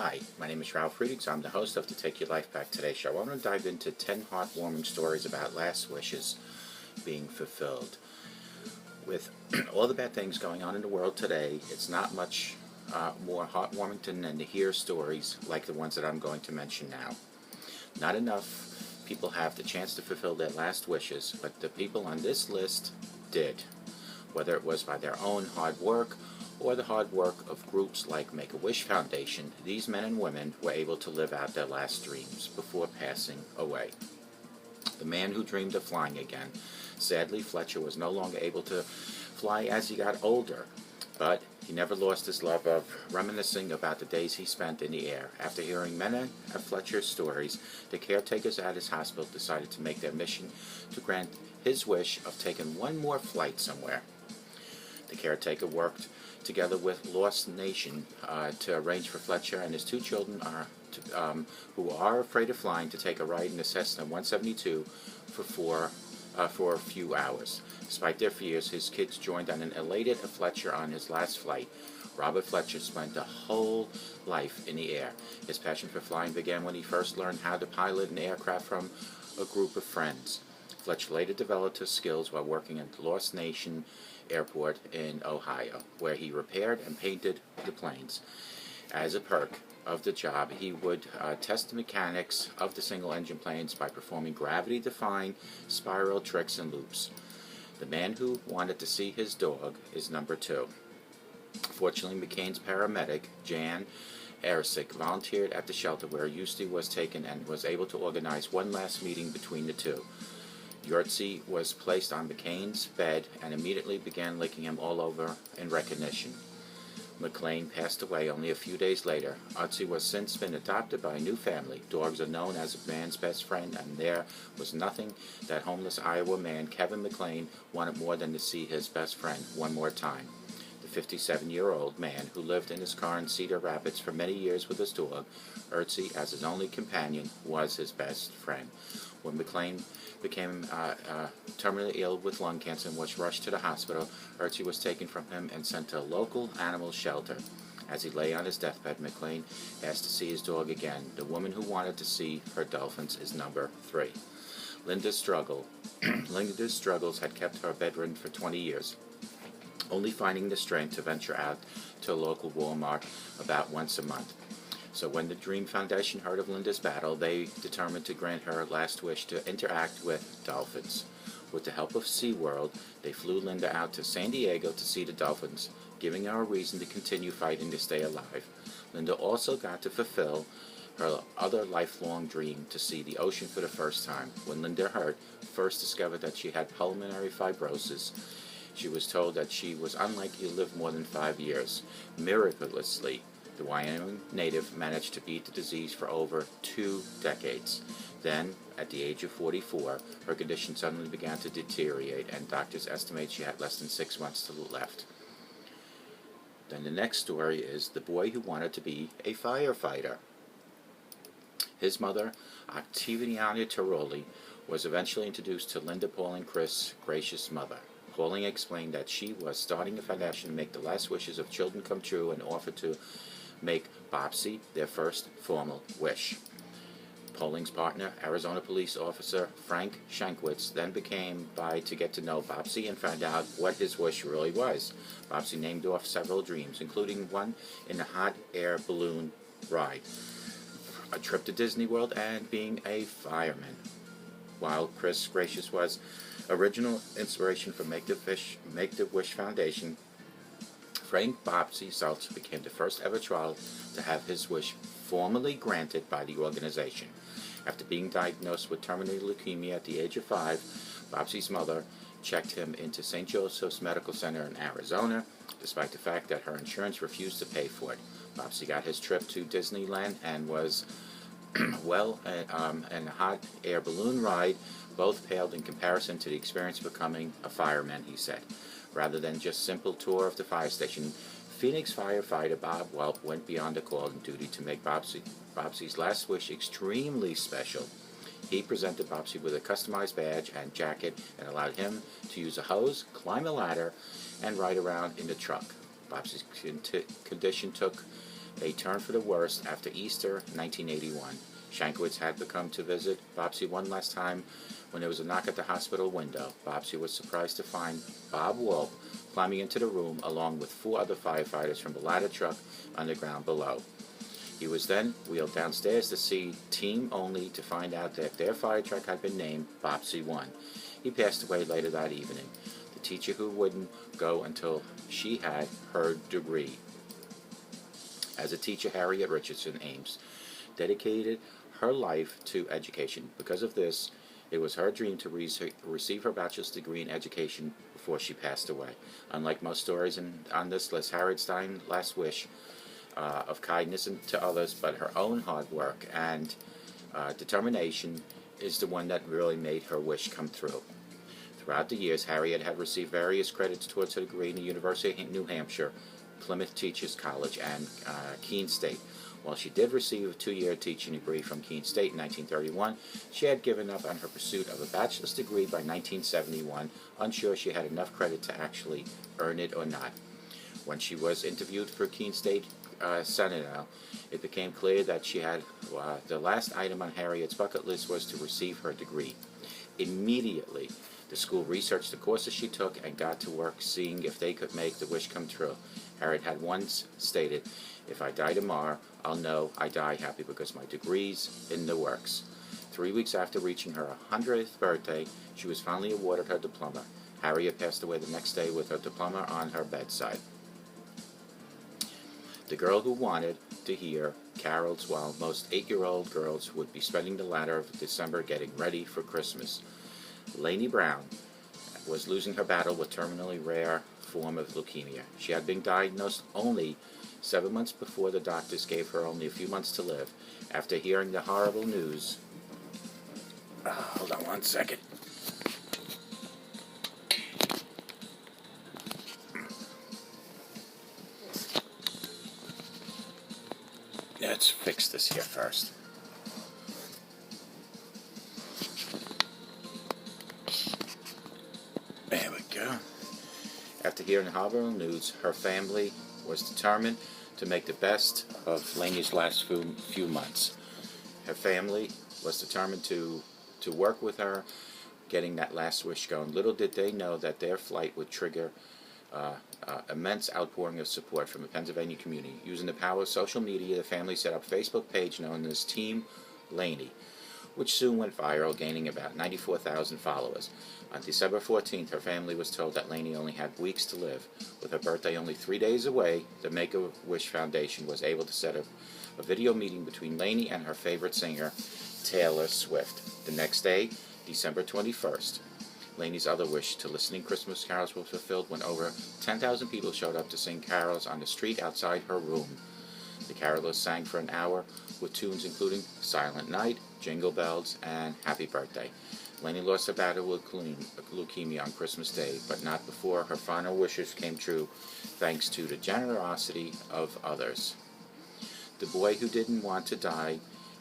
Hi, my name is Ralf Friedrichs. I'm the host of the Take Your Life Back Today show. I want to dive into 10 heartwarming stories about last wishes being fulfilled. With all the bad things going on in the world today, it's not much more heartwarming than to hear stories like the ones that I'm going to mention now. Not enough people have the chance to fulfill their last wishes, but the people on this list did. Whether it was by their own hard work or the hard work of groups like Make-A-Wish Foundation, these men and women were able to live out their last dreams before passing away. The man who dreamed of flying again. Sadly, Fletcher was no longer able to fly as he got older, but he never lost his love of reminiscing about the days he spent in the air. After hearing many of Fletcher's stories, the caretakers at his hospital decided to make their mission to grant his wish of taking one more flight somewhere. The caretaker worked together with Lost Nation to arrange for Fletcher and his two children who are afraid of flying to take a ride in the Cessna 172 for a few hours. Despite their fears, his kids joined on and elated Fletcher on his last flight. Robert Fletcher spent a whole life in the air. His passion for flying began when he first learned how to pilot an aircraft from a group of friends. Fletcher later developed his skills while working at the Lost Nation Airport in Ohio, where he repaired and painted the planes. As a perk of the job, he would test the mechanics of the single-engine planes by performing gravity-defying spiral tricks and loops. The man who wanted to see his dog is number 2. Fortunately, McCain's paramedic, Jan Ersick, volunteered at the shelter where Eustace was taken and was able to organize one last meeting between the two. Yortzi was placed on McCain's bed and immediately began licking him all over in recognition. McLean passed away only a few days later. Otzi was since been adopted by a new family. Dogs are known as a man's best friend, and there was nothing that homeless Iowa man, Kevin McLean, wanted more than to see his best friend one more time. The 57-year-old man who lived in his car in Cedar Rapids for many years with his dog, Otzi, as his only companion, was his best friend. When McLean became terminally ill with lung cancer and was rushed to the hospital, Otzi was taken from him and sent to a local animal shelter. As he lay on his deathbed, McLean asked to see his dog again. The woman who wanted to see her dolphins is number 3. Linda's struggles had kept her bedridden for 20 years, only finding the strength to venture out to a local Walmart about once a month. So when the Dream Foundation heard of Linda's battle, they determined to grant her last wish to interact with dolphins. With the help of SeaWorld, they flew Linda out to San Diego to see the dolphins, giving her a reason to continue fighting to stay alive. Linda also got to fulfill her other lifelong dream to see the ocean for the first time. When Linda Hurt first discovered that she had pulmonary fibrosis, she was told that she was unlikely to live more than 5 years. Miraculously, the Wyoming native managed to beat the disease for over 2 decades. Then, at the age of 44, her condition suddenly began to deteriorate, and doctors estimate she had less than 6 months left. Then the next story is the boy who wanted to be a firefighter. His mother, Octaviana Tiroli, was eventually introduced to Linda, Paul, and Chris' gracious mother. Pauline explained that she was starting a foundation to make the last wishes of children come true and offered to make Bobsy their first formal wish. Pauling's partner, Arizona police officer Frank Shankwitz, then became by to get to know Bobsy and found out what his wish really was. Bobsy named off several dreams, including one in the hot air balloon ride, a trip to Disney World, and being a fireman. While Chris Gracious was original inspiration for Make-A-Wish Foundation, Frank Bobsy Seltzer became the first ever child to have his wish formally granted by the organization. After being diagnosed with terminal leukemia at the age of 5, Bobsy's mother checked him into St. Joseph's Medical Center in Arizona, despite the fact that her insurance refused to pay for it. Bobsy got his trip to Disneyland and was and a hot air balloon ride both paled in comparison to the experience of becoming a fireman, he said. Rather than just simple tour of the fire station, Phoenix firefighter Bob Welp went beyond the call and duty to make Bobsy's last wish extremely special. He presented Bobsy with a customized badge and jacket and allowed him to use a hose, climb a ladder, and ride around in the truck. Bobsy's condition took a turn for the worse after Easter 1981. Shankowitz had to come to visit Bobsy one last time when there was a knock at the hospital window. Bobsy was surprised to find Bob Wolf climbing into the room along with 4 other firefighters from the ladder truck underground below. He was then wheeled downstairs to see team only to find out that their fire truck had been named Bobsy 1. He passed away later that evening. The teacher who wouldn't go until she had her degree. As a teacher, Harriet Richardson Ames dedicated her life to education. Because of this, it was her dream to receive her bachelor's degree in education before she passed away. Unlike most stories on this list, Harriet's dying last wish of kindness to others, but her own hard work and determination is the one that really made her wish come through. Throughout the years, Harriet had received various credits towards her degree in the University of New Hampshire, Plymouth Teachers College, and Keene State. While she did receive a 2-year teaching degree from Keene State in 1931, she had given up on her pursuit of a bachelor's degree by 1971, unsure she had enough credit to actually earn it or not. When she was interviewed for Keene State Senate, it became clear that she had the last item on Harriet's bucket list was to receive her degree. Immediately, the school researched the courses she took and got to work seeing if they could make the wish come true. Harriet had once stated, "If I die tomorrow, I'll know I die happy because my degree's in the works." 3 weeks after reaching her 100th birthday, she was finally awarded her diploma. Harriet passed away the next day with her diploma on her bedside. The girl who wanted to hear carols while most 8-year-old girls would be spending the latter of December getting ready for Christmas. Lainey Brown was losing her battle with terminally rare form of leukemia. She had been diagnosed only 7 months before the doctors gave her only a few months to live. After hearing the horrible news... hold on one second. Let's fix this here first. There we go. After hearing the horrible news, her family was determined to make the best of Lainey's last few months. Her family was determined to work with her, getting that last wish going. Little did they know that their flight would trigger immense outpouring of support from the Pennsylvania community. Using the power of social media, the family set up a Facebook page known as Team Lainey, which soon went viral, gaining about 94,000 followers. On December 14th, her family was told that Lainey only had weeks to live. With her birthday only 3 days away, the Make-A-Wish Foundation was able to set up a video meeting between Lainey and her favorite singer, Taylor Swift. The next day, December 21st, Lainey's other wish to listening Christmas carols was fulfilled when over 10,000 people showed up to sing carols on the street outside her room. The carolers sang for an hour with tunes including Silent Night, Jingle Bells, and Happy Birthday. Lainey lost her battle with leukemia on Christmas Day, but not before her final wishes came true, thanks to the generosity of others. The boy who didn't want to die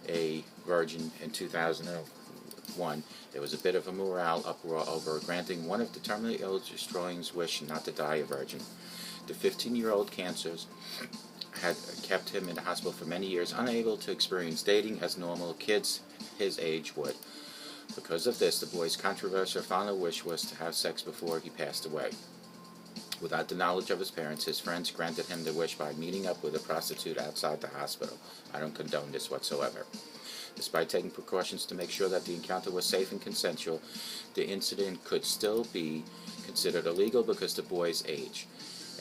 a virgin in 2001, there was a bit of a morale uproar over granting one of the terminally ill Australians' wish not to die a virgin. The 15-year-old cancers had kept him in the hospital for many years, unable to experience dating as normal kids his age would. Because of this, the boy's controversial final wish was to have sex before he passed away. Without the knowledge of his parents, his friends granted him the wish by meeting up with a prostitute outside the hospital. I don't condone this whatsoever. Despite taking precautions to make sure that the encounter was safe and consensual, the incident could still be considered illegal because of the boy's age.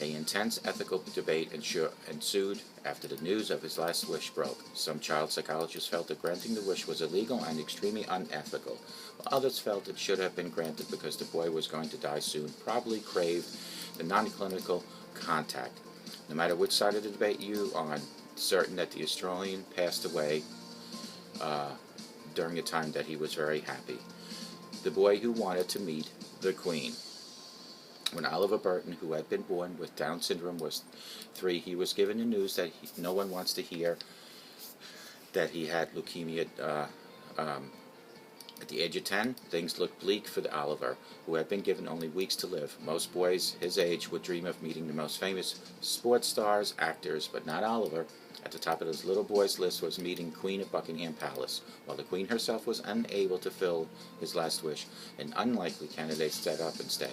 An intense ethical debate ensued after the news of his last wish broke. Some child psychologists felt that granting the wish was illegal and extremely unethical, while others felt it should have been granted because the boy was going to die soon, probably craved the non-clinical contact. No matter which side of the debate you are on, certain that the Australian passed away during a time that he was very happy. The boy who wanted to meet the Queen. When Oliver Burton, who had been born with Down syndrome, was 3, he was given the news that no one wants to hear that he had leukemia. At the age of 10, things looked bleak for Oliver, who had been given only weeks to live. Most boys his age would dream of meeting the most famous sports stars, actors, but not Oliver. At the top of this little boy's list was meeting Queen of Buckingham Palace. While the Queen herself was unable to fill his last wish, an unlikely candidate stood up instead.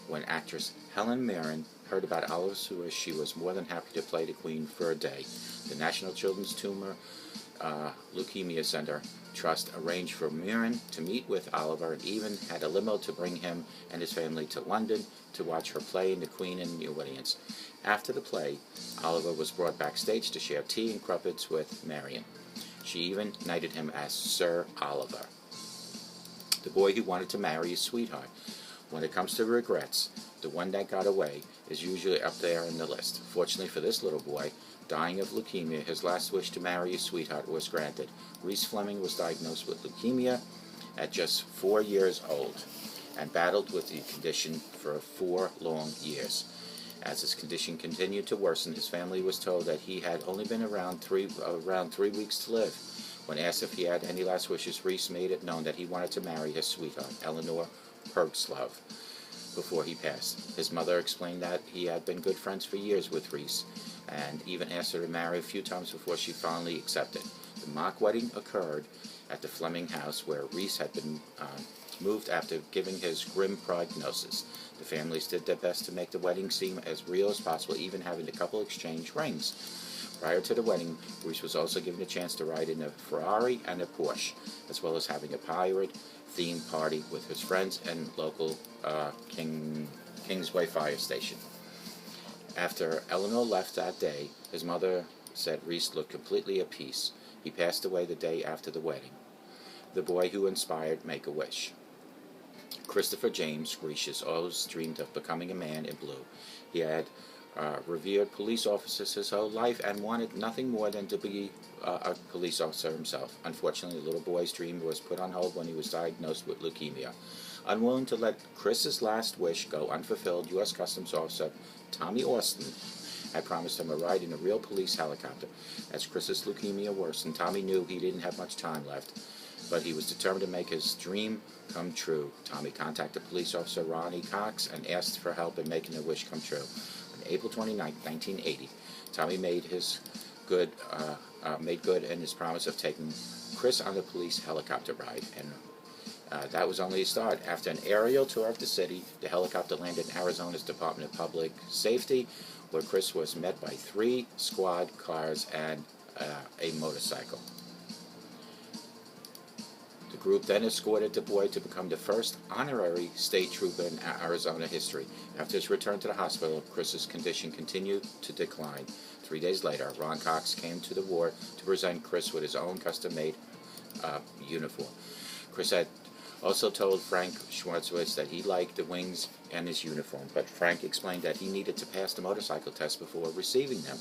When actress Helen Mirren heard about Oliver's wish, she was more than happy to play the Queen for a day. The National Children's Tumor Leukemia Center Trust arranged for Mirren to meet with Oliver and even had a limo to bring him and his family to London to watch her play in The Queen and the audience. After the play, Oliver was brought backstage to share tea and crumpets with Marion. She even knighted him as Sir Oliver, the boy who wanted to marry his sweetheart. When it comes to regrets, the one that got away is usually up there in the list. Fortunately for this little boy, dying of leukemia, his last wish to marry his sweetheart was granted. Reese Fleming was diagnosed with leukemia at just 4 years old and battled with the condition for 4 long years. As his condition continued to worsen, his family was told that he had only been around 3 weeks to live. When asked if he had any last wishes, Reese made it known that he wanted to marry his sweetheart, Eleanor Pergslove, before he passed. His mother explained that he had been good friends for years with Reese, and even asked her to marry a few times before she finally accepted. The mock wedding occurred at the Fleming house, where Reese had been moved after giving his grim prognosis. The families did their best to make the wedding seem as real as possible, even having the couple exchange rings. Prior to the wedding, Reese was also given a chance to ride in a Ferrari and a Porsche, as well as having a pirate-themed party with his friends and local Kingsway Fire Station. After Eleanor left that day, his mother said Reese looked completely at peace. He passed away the day after the wedding. The boy who inspired Make-A-Wish. Christopher James Gracious always dreamed of becoming a man in blue. He had revered police officers his whole life and wanted nothing more than to be a police officer himself. Unfortunately, the little boy's dream was put on hold when he was diagnosed with leukemia. Unwilling to let Chris's last wish go unfulfilled, U.S. Customs Officer Tommy Austin had promised him a ride in a real police helicopter. As Chris's leukemia worsened, Tommy knew he didn't have much time left, but he was determined to make his dream come true. Tommy contacted police officer Ronnie Cox and asked for help in making the wish come true. On April 29, 1980, Tommy made good in his promise of taking Chris on the police helicopter ride, and that was only a start. After an aerial tour of the city, the helicopter landed in Arizona's Department of Public Safety, where Chris was met by 3 squad cars and a motorcycle. The group then escorted the boy to become the first honorary state trooper in Arizona history. After his return to the hospital, Chris's condition continued to decline. 3 days later, Ron Cox came to the ward to present Chris with his own custom-made uniform. Chris had also told Frank Schwartzwitz that he liked the wings and his uniform, but Frank explained that he needed to pass the motorcycle test before receiving them.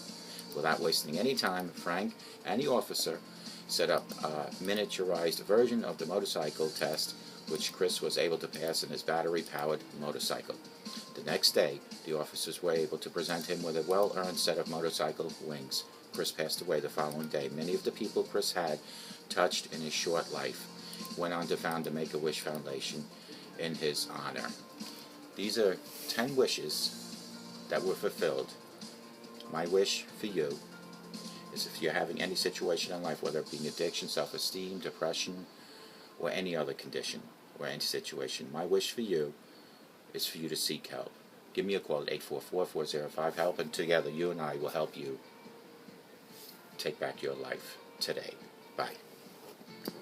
Without wasting any time, Frank and the officer set up a miniaturized version of the motorcycle test, which Chris was able to pass in his battery-powered motorcycle. The next day, the officers were able to present him with a well-earned set of motorcycle wings. Chris passed away the following day. Many of the people Chris had touched in his short life went on to found the Make-A-Wish Foundation in his honor. These are 10 wishes that were fulfilled. My wish for you is, if you're having any situation in life, whether it be addiction, self-esteem, depression, or any other condition or any situation, my wish for you is for you to seek help. Give me a call at 844-405-HELP, and together you and I will help you take back your life today. Bye.